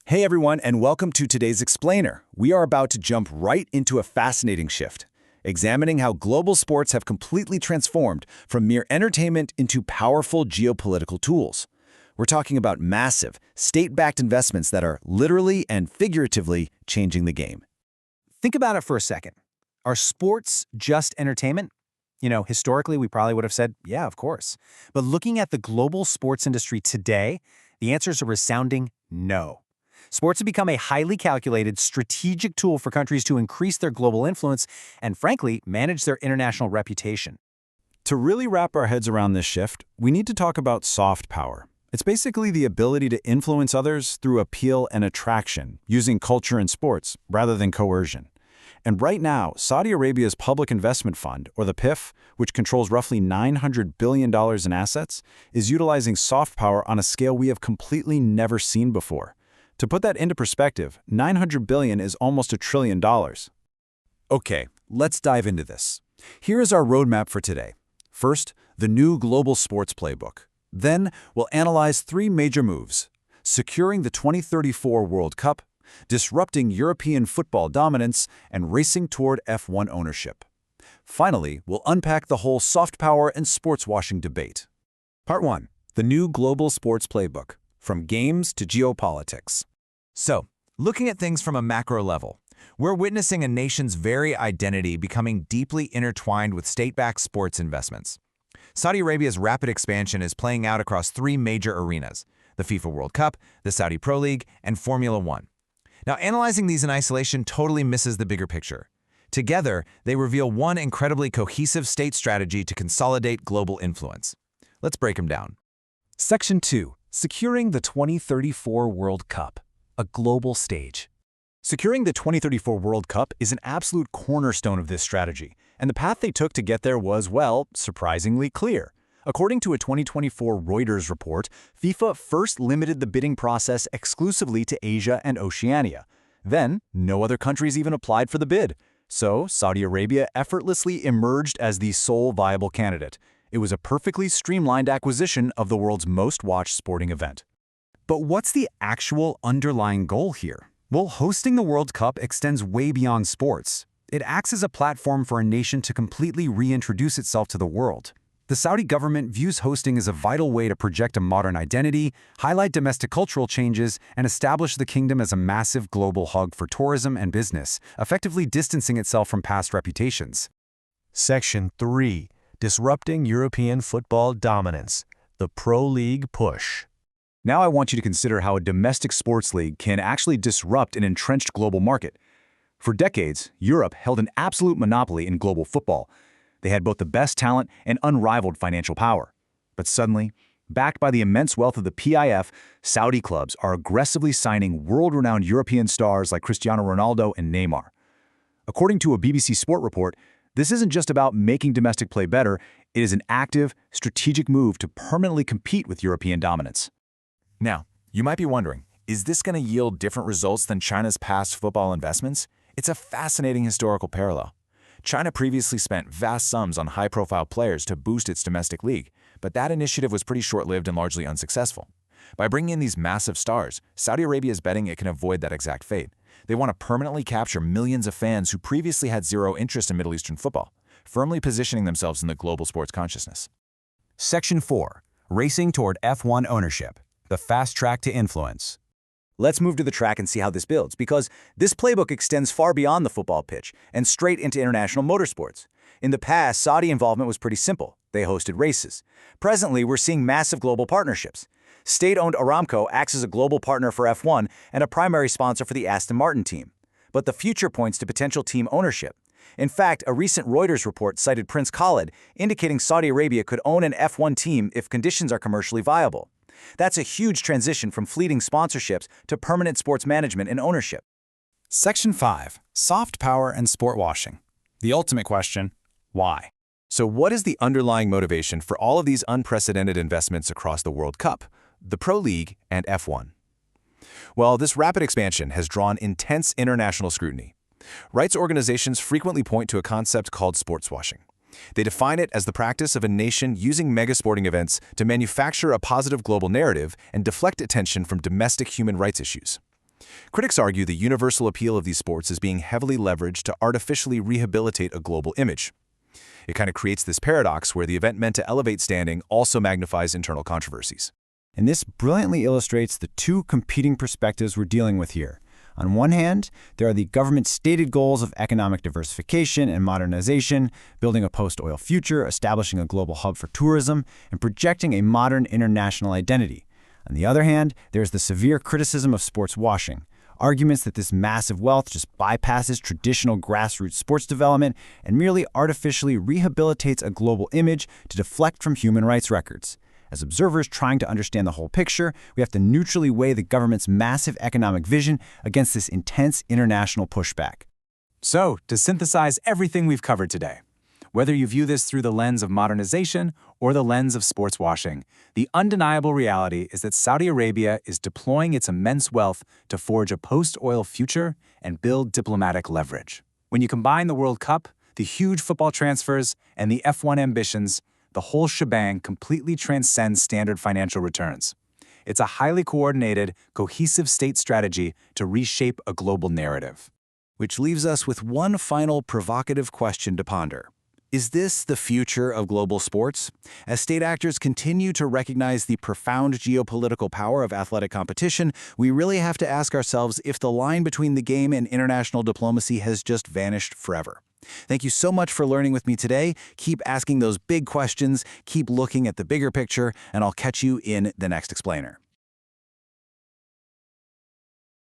Hey everyone, and welcome to today's Explainer. We are about to jump right into a fascinating shift, examining how global sports have completely transformed from mere entertainment into powerful geopolitical tools. We're talking about massive, state-backed investments that are literally and figuratively changing the game. Think about it for a second. Are sports just entertainment? Historically, we probably would have said, yeah, of course. But looking at the global sports industry today, the answer is a resounding no. Sports have become a highly calculated, strategic tool for countries to increase their global influence and, frankly, manage their international reputation. To really wrap our heads around this shift, we need to talk about soft power. It's basically the ability to influence others through appeal and attraction, using culture and sports rather than coercion. And right now, Saudi Arabia's Public Investment Fund, or the PIF, which controls roughly $900 billion in assets, is utilizing soft power on a scale we have completely never seen before. To put that into perspective, $900 billion is almost $1 trillion. Okay, let's dive into this. Here is our roadmap for today. First, the new global sports playbook. Then, we'll analyze three major moves: securing the 2034 World Cup, disrupting European football dominance, and racing toward F1 ownership. Finally, we'll unpack the whole soft power and sports washing debate. Part 1. The new global sports playbook. From games to geopolitics. So, looking at things from a macro level, we're witnessing a nation's very identity becoming deeply intertwined with state-backed sports investments. Saudi Arabia's rapid expansion is playing out across three major arenas: the FIFA World Cup, the Saudi Pro League, and Formula One. Now, analyzing these in isolation totally misses the bigger picture. Together, they reveal one incredibly cohesive state strategy to consolidate global influence. Let's break them down. Section 2. Securing the 2034 World Cup, a global stage. Securing the 2034 World Cup is an absolute cornerstone of this strategy, and the path they took to get there was, well, surprisingly clear. According to a 2024 Reuters report, FIFA first limited the bidding process exclusively to Asia and Oceania. Then, no other countries even applied for the bid. So, Saudi Arabia effortlessly emerged as the sole viable candidate. It was a perfectly streamlined acquisition of the world's most watched sporting event. But what's the actual underlying goal here? Well, hosting the World Cup extends way beyond sports. It acts as a platform for a nation to completely reintroduce itself to the world. The Saudi government views hosting as a vital way to project a modern identity, highlight domestic cultural changes, and establish the kingdom as a massive global hub for tourism and business, effectively distancing itself from past reputations. Section 3. Disrupting European football dominance, the Pro League push. Now I want you to consider how a domestic sports league can actually disrupt an entrenched global market. For decades, Europe held an absolute monopoly in global football. They had both the best talent and unrivaled financial power. But suddenly, backed by the immense wealth of the PIF, Saudi clubs are aggressively signing world-renowned European stars like Cristiano Ronaldo and Neymar. According to a BBC Sport report, this isn't just about making domestic play better, it is an active, strategic move to permanently compete with European dominance. Now, you might be wondering, is this going to yield different results than China's past football investments? It's a fascinating historical parallel. China previously spent vast sums on high-profile players to boost its domestic league, but that initiative was pretty short-lived and largely unsuccessful. By bringing in these massive stars, Saudi Arabia is betting it can avoid that exact fate. They want to permanently capture millions of fans who previously had zero interest in Middle Eastern football, firmly positioning themselves in the global sports consciousness. Section 4. Racing toward F1 ownership, the fast track to influence. Let's move to the track and see how this builds, because this playbook extends far beyond the football pitch and straight into international motorsports. In the past, Saudi involvement was pretty simple. They hosted races. Presently, we're seeing massive global partnerships. State-owned Aramco acts as a global partner for F1 and a primary sponsor for the Aston Martin team. But the future points to potential team ownership. In fact, a recent Reuters report cited Prince Khalid, indicating Saudi Arabia could own an F1 team if conditions are commercially viable. That's a huge transition from fleeting sponsorships to permanent sports management and ownership. Section 5. Soft power and sport washing. The ultimate question: why? So what is the underlying motivation for all of these unprecedented investments across the World Cup, the Pro League, and F1? Well, this rapid expansion has drawn intense international scrutiny. Rights organizations frequently point to a concept called sportswashing. They define it as the practice of a nation using mega-sporting events to manufacture a positive global narrative and deflect attention from domestic human rights issues. Critics argue the universal appeal of these sports is being heavily leveraged to artificially rehabilitate a global image. It kind of creates this paradox where the event meant to elevate standing also magnifies internal controversies. And this brilliantly illustrates the two competing perspectives we're dealing with here. On one hand, there are the government's stated goals of economic diversification and modernization, building a post-oil future, establishing a global hub for tourism, and projecting a modern international identity. On the other hand, there's the severe criticism of sports washing, arguments that this massive wealth just bypasses traditional grassroots sports development and merely artificially rehabilitates a global image to deflect from human rights records. As observers trying to understand the whole picture, we have to neutrally weigh the government's massive economic vision against this intense international pushback. So, to synthesize everything we've covered today, whether you view this through the lens of modernization or the lens of sports washing, the undeniable reality is that Saudi Arabia is deploying its immense wealth to forge a post-oil future and build diplomatic leverage. When you combine the World Cup, the huge football transfers, and the F1 ambitions, the whole shebang completely transcends standard financial returns. It's a highly coordinated, cohesive state strategy to reshape a global narrative. Which leaves us with one final provocative question to ponder. Is this the future of global sports? As state actors continue to recognize the profound geopolitical power of athletic competition, we really have to ask ourselves if the line between the game and international diplomacy has just vanished forever. Thank you so much for learning with me today. Keep asking those big questions, keep looking at the bigger picture, and I'll catch you in the next explainer.